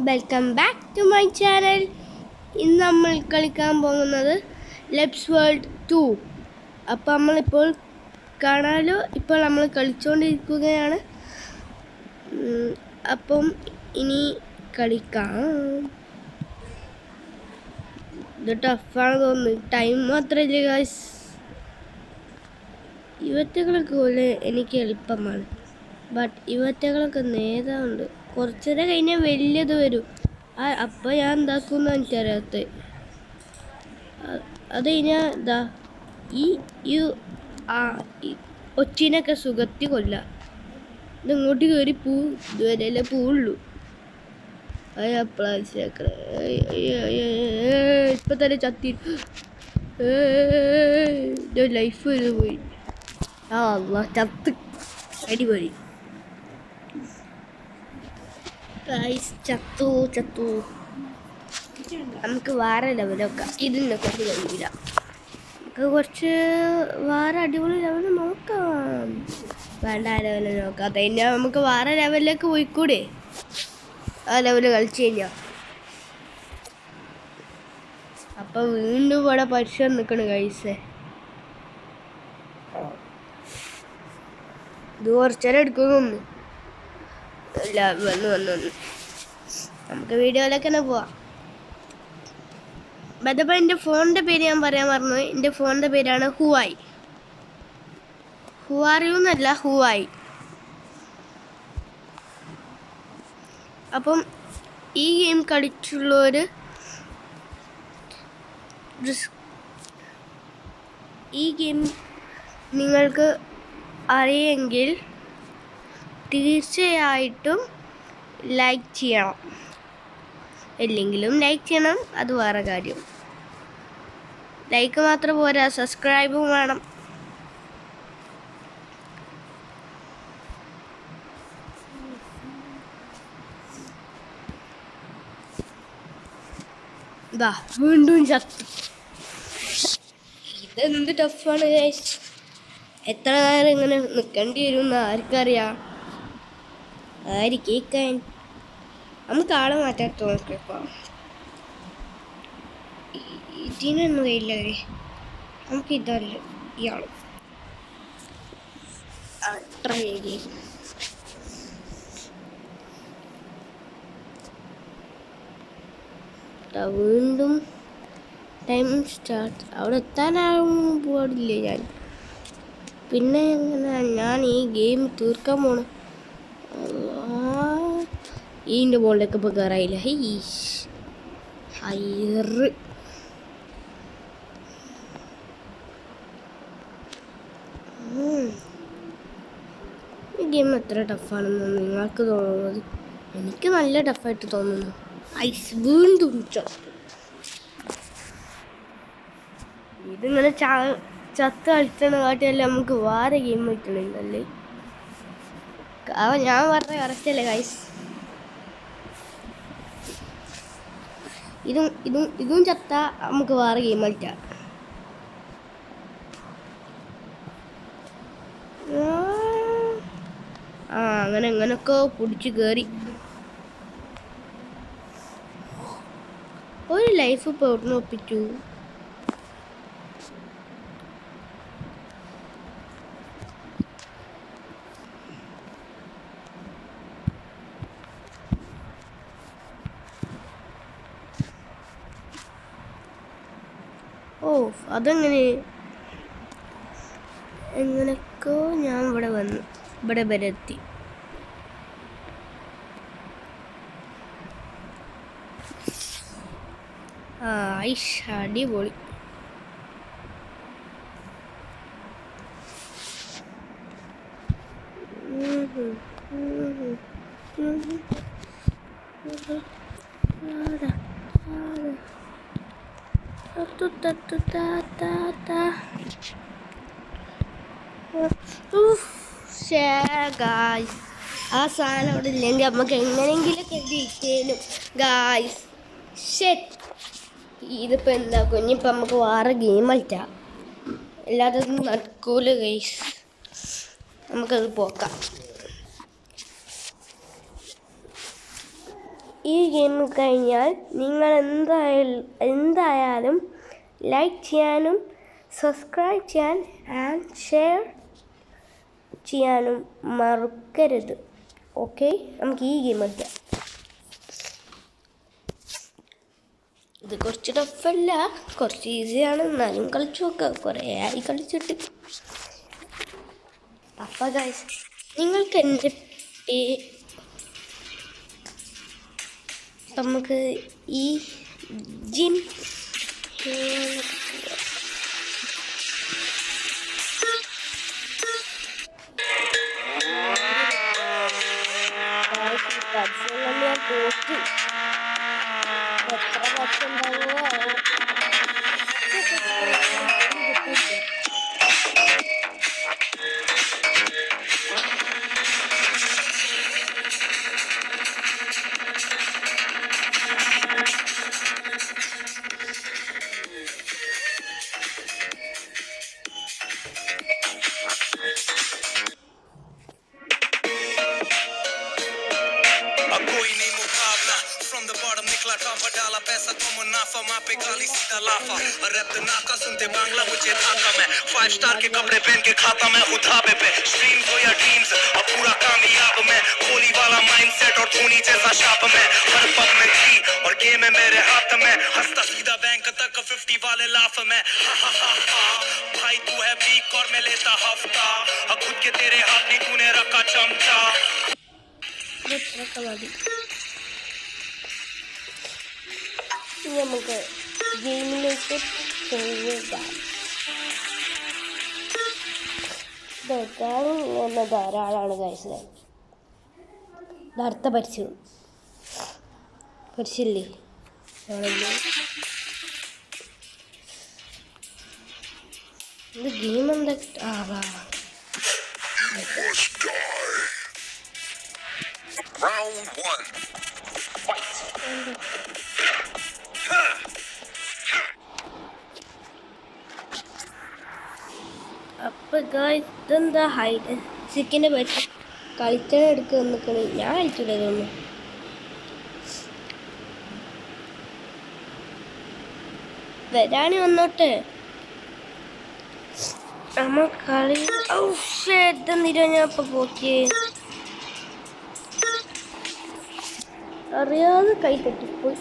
Welcome back to my channel. ഇന്ന് നമ്മൾ കളിക്കാൻ പോകുന്നത് ലെറ്റ്സ് വേൾഡ് 2. അപ്പോൾ നമ്മളിപ്പോൾ കാണാലോ, ഇപ്പോൾ നമ്മൾ കളിച്ചുകൊണ്ടിരിക്കുകയാണ്. അപ്പം ഇനി കളിക്കാം. ഇത് ടഫാണ് തോന്നുന്നു, ടൈം മാത്രമല്ലേ ഗായ്സ്. ഇവറ്റകളൊക്കെ പോലെ എനിക്ക് എളുപ്പമാണ്, ബട്ട് ഇവറ്റകളൊക്കെ നേതാവുണ്ട്. കുറച്ചേരം കഴിഞ്ഞാൽ വലിയത് വരും. അപ്പം ഞാൻ എന്താക്കുമെന്ന് എനിക്കറിയാത്ത. അത് കഴിഞ്ഞാൽ ഇതാ ഈ ഒച്ചിനൊക്കെ സുഖത്തി കൊല്ല. ഇതിങ്ങോട്ട് കയറി ഇതുവരെയല്ലേ പോവുള്ളൂ. ഇപ്പം തന്നെ ചത്തി ലൈഫ് വരെ പോയി. ചത്ത് അടിപൊളി. ചത്തു. നമുക്ക് വേറെ ലെവലൊക്കെ ഇതിനെ കുറച്ച് കഴിയില്ല. നമുക്ക് കുറച്ച് വേറെ അടിപൊളി ലെവൽ നോക്കാം. വേണ്ട, ആ ലെവലിൽ നോക്കാം. അത് കഴിഞ്ഞാൽ നമുക്ക് വേറെ ലെവലിലേക്ക് പോയിക്കൂടെ? ആ ലെവല് കളിച്ചു കഴിഞ്ഞാൽ. അപ്പം വീണ്ടും ഇവിടെ പരിസരം നിൽക്കണ കഴിച്ചേ. ഇത് കുറച്ചേരം എടുക്കുന്നു. ഇല്ല, വന്നു നമുക്ക് വീഡിയോയിലേക്ക് തന്നെ പോവാം. അതപ്പോൾ എൻ്റെ ഫോണിൻ്റെ പേര് ഞാൻ പറയാൻ മറന്നു. എൻ്റെ ഫോണിൻ്റെ പേരാണ് ഹുവായി. ഹുവാറിയൂന്നല്ല, ഹുവായി. അപ്പം ഈ ഗെയിം കളിച്ചുള്ളവർ ഈ ഗെയിം നിങ്ങൾക്ക് അറിയെങ്കിൽ തീർച്ചയായിട്ടും ലൈക്ക് ചെയ്യണം. ഇല്ലെങ്കിലും ലൈക്ക് ചെയ്യണം, അത് വേറെ കാര്യം. ലൈക്ക് മാത്രം പോരാ, സബ്സ്ക്രൈബും വേണം. വീണ്ടും ചത്തു. ഇതെന്ത് ടഫാണ് ഗൈസ്. എത്ര നേരം ഇങ്ങനെ നിൽക്കേണ്ടി വരും എന്ന് ആർക്കറിയാം. കേൾക്കാൻ നമുക്ക് ആളെ മാറ്റാത്ത നോക്കിയപ്പോൾ ഇതിനൊന്നും കഴിയില്ലേ. നമുക്ക് ഇതല്ല, ഇയാളും ട്രൈ ചെയ്യും. വീണ്ടും ടൈം സ്റ്റാർട്ട്. അവിടെ എത്താനാവും പാടില്ലേ ഞാൻ. പിന്നെ എങ്ങനെ ഞാൻ ഈ ഗെയിം തീർക്കാൻ പോണു? ഈൻ്റെ ബോളിലേക്ക് ഇപ്പോൾ കയറായില്ല. ഈ ഗെയിം എത്ര ടഫാണെന്ന് നിങ്ങൾക്ക് തോന്നുന്നത്? എനിക്ക് നല്ല ടഫായിട്ട് തോന്നുന്നു. വീണ്ടും ഇതിങ്ങനെ ചത്ത് കളിച്ചണ കാട്ടിയല്ലേ നമുക്ക് വേറെ ഗെയിം കളിക്കണില്ലല്ലേ. ഞാൻ പറഞ്ഞ കറക്റ്റല്ലേ ഗൈസ്. ഇതും ചത്ത നമുക്ക് വേറെ ഗെയിം കളിക്കാം. അങ്ങനെയൊക്കെ പിടിച്ച് കയറി. ഒരു ലൈഫ് ഇപ്പോൾ എവിടെ ഒപ്പിച്ചു. അതെങ്ങനെ എങ്ങനെയൊക്കെ ഞാൻ ഇവിടെ വന്നു, ഇവിടെ വരെ എത്തി. അടിപൊളി. ആ സാധനം അവിടെ ഇല്ലെങ്കിൽ നമുക്ക് എങ്ങനെയെങ്കിലൊക്കെ ജയിച്ചേനും ഗായ്സ്. ഇതിപ്പോൾ എന്താ കുഞ്ഞിപ്പോൾ നമുക്ക് വേറെ ഗെയിം കളിക്കാം. അല്ലാതെ നടക്കൂല ഗൈസ്. നമുക്കത് പോക്കാം. ഈ ഗെയിം കഴിഞ്ഞാൽ നിങ്ങൾ എന്തായാലും ലൈക്ക് ചെയ്യാനും സബ്സ്ക്രൈബ് ചെയ്യാൻ ആൻഡ് ഷെയർ ചെയ്യാനും മറക്കരുത്. ഓക്കെ, നമുക്ക് ഈ ഗെയിം കളിക്കാം. ഇത് കുറച്ച് ടഫല്ല, കുറച്ച് ഈസിയാണ്. എന്നാലും കളിച്ചു നോക്കാം. കുറേ ആയി കളിച്ചിട്ട്. അപ്പം ഗൈസ്, നിങ്ങൾക്ക് എൻ്റെ നമുക്ക് ഈ ജിം ഞാൻ പോസ്റ്റ് എത്ര വർഷം ഉണ്ടാവുമോ डाला पैसा तो मुनाफा माँ पे गाली सीधा लाफा और रैप नाका सुनते बांग्ला मुझे भाता मैं 5 स्टार के कपड़े पहन के खाता मैं हूँ धाबे पे स्ट्रीम्स हो या ड्रीम्स अब पूरा कामयाब मैं कोहली वाला माइंडसेट और धोनी जैसा शाप मैं हर पग में थी और गेम है मेरे हाथ में हंसता सीधा बैंक तक 50 वाले लाफ में भाई तू है वीक और मैं लेता हफ्ता अब खुद के तेरे हाथ में तूने रखा चमचा നമുക്ക് ഗെയിമിലേക്ക് പോവുക. ഇതൊക്കെ ധാരാളമാണ് കഴിച്ചത്. നേരത്തെ പഠിച്ചില്ലേ ഇത് ഗെയിം എന്താ? അപ്പം ഗായ്സ്, ഇതെന്താ ഹൈഡ് സിക്കിൻ്റെ പറ്റി കളിച്ചാൽ എടുക്കുക നിൽക്കണേ. ഞാൻ കളിച്ചില്ല ഇതൊന്നും. വരാന് വന്നോട്ടെ നമ്മ കളി. ഇതെന്തിനാ ഞാൻ ഇപ്പൊ പോക്കേ അറിയാതെ കൈ തെറ്റിപ്പോയി.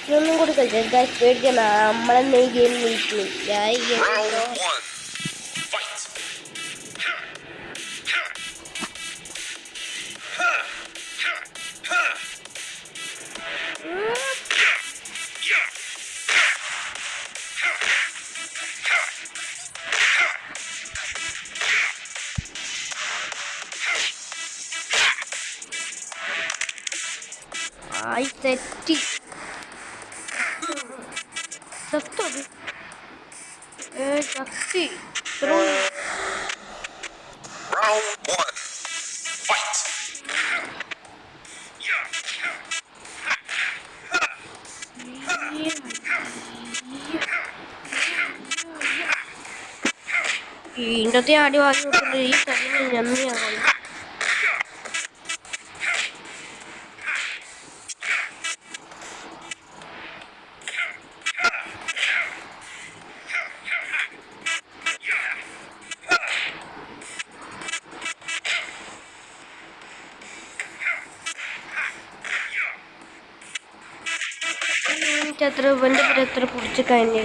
ഇതൊന്നും കൂടി കളിച്ചാൽ പേടിക്കണം. നമ്മളെന്നെ ഈ ഗെയിം വിളിക്കും. ഞാൻ ഈ ഗെയിം ആയി തെറ്റി സത്തത് ശക്തി ഇന്നത്തെ ആടി വാങ്ങി നോക്കുന്നത് ഈ കളി നന്ദിയാകും. എത്ര വണ്ടി എത്ര പിടിച്ച് കഴിഞ്ഞ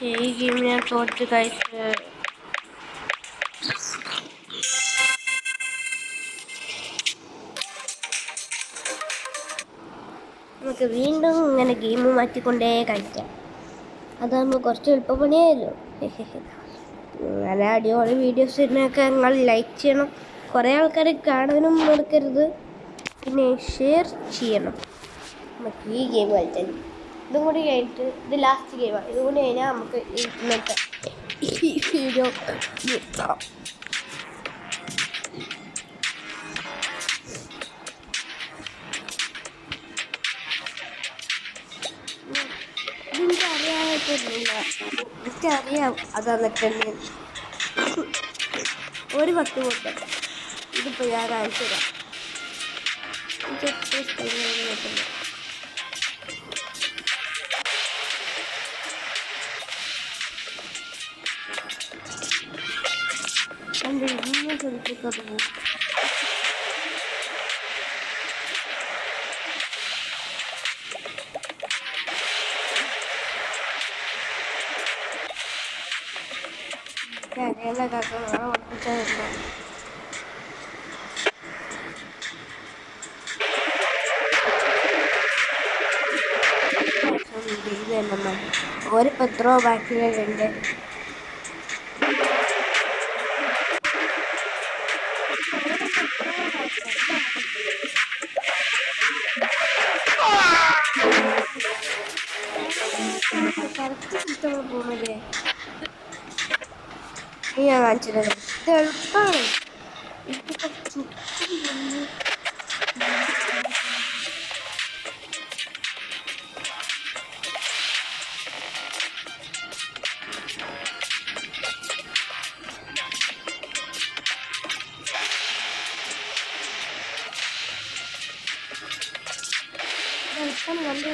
ഈ ഗെയിം ഞാൻ തോറ്റ് കഴിച്ച് നമുക്ക് വീണ്ടും ഇങ്ങനെ ഗെയിം മാറ്റിക്കൊണ്ടേ കളിക്കാം. അതാകുമ്പോൾ കുറച്ച് എളുപ്പപ്പണിയായല്ലോ. നല്ല അടിപൊളി വീഡിയോസ് ഇതിനൊക്കെ നിങ്ങൾ ലൈക്ക് ചെയ്യണം. കുറേ ആൾക്കാർ കാണാനും മറക്കരുത്. പിന്നെ ഷെയർ ചെയ്യണം. നമുക്ക് ഈ ഗെയിം കളിച്ചാൽ ഇതും കൂടി കഴിഞ്ഞിട്ട് ഇത് ലാസ്റ്റ് ഗെയിമാണ്. ഇതും കൂടി കഴിഞ്ഞാൽ നമുക്ക് ഇന്നത്തെ ഈ വീഡിയോ നിർത്താം. കുഴപ്പമൊന്നുമില്ല. എനിക്കറിയാം അതൊക്കെ ഒരു 10 കൊട്ട് ഇതിപ്പോൾ ഞാൻ കാണിച്ചു തരാം. എനിക്ക് എത്ര സ്ക്രീനുകൾ കിട്ടുന്നു. കണ്ട് ഇന്ന് ശ്രദ്ധിക്കത് പോകും. എല്ലാ കാക്കകളെ ഉറപ്പിച്ചായിരുന്നു. ഇത് തന്നെ ഒരു പത്രോ ബാക്കിലുണ്ട്. കറക്റ്റ് സിസ്റ്റം പോകുന്നത് ഞാൻ കാണിച്ചത്. ഇത് എളുപ്പമാണ്. ഇതിപ്പോൾ ചുറ്റും വന്ന് എളുപ്പം കണ്ടു.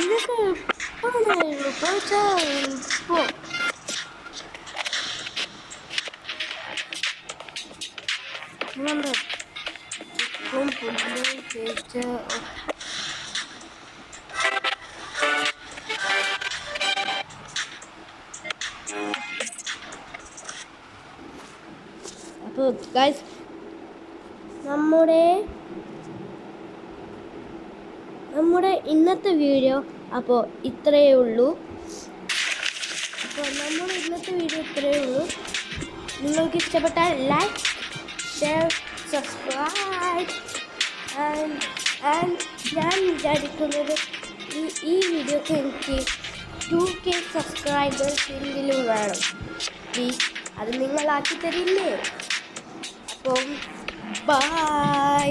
ഇതൊക്കെ അപ്പോൾ ഗൈസ് നമ്മുടെ ഇന്നത്തെ വീഡിയോ അപ്പോൾ ഇത്രയേ ഉള്ളൂ. നിങ്ങൾക്ക് ഇഷ്ടപ്പെട്ടാൽ ലൈക്ക്, ഷെയർ, സബ്സ്ക്രൈബ്. ഞാൻ വിചാരിക്കുന്നത് ഈ വീഡിയോക്ക് എനിക്ക് 2K സബ്സ്ക്രൈബേഴ്സ് എങ്കിലും വേണം. പ്ലീസ് അത് നിങ്ങളാക്കി തരില്ലേ? അപ്പം ബൈ.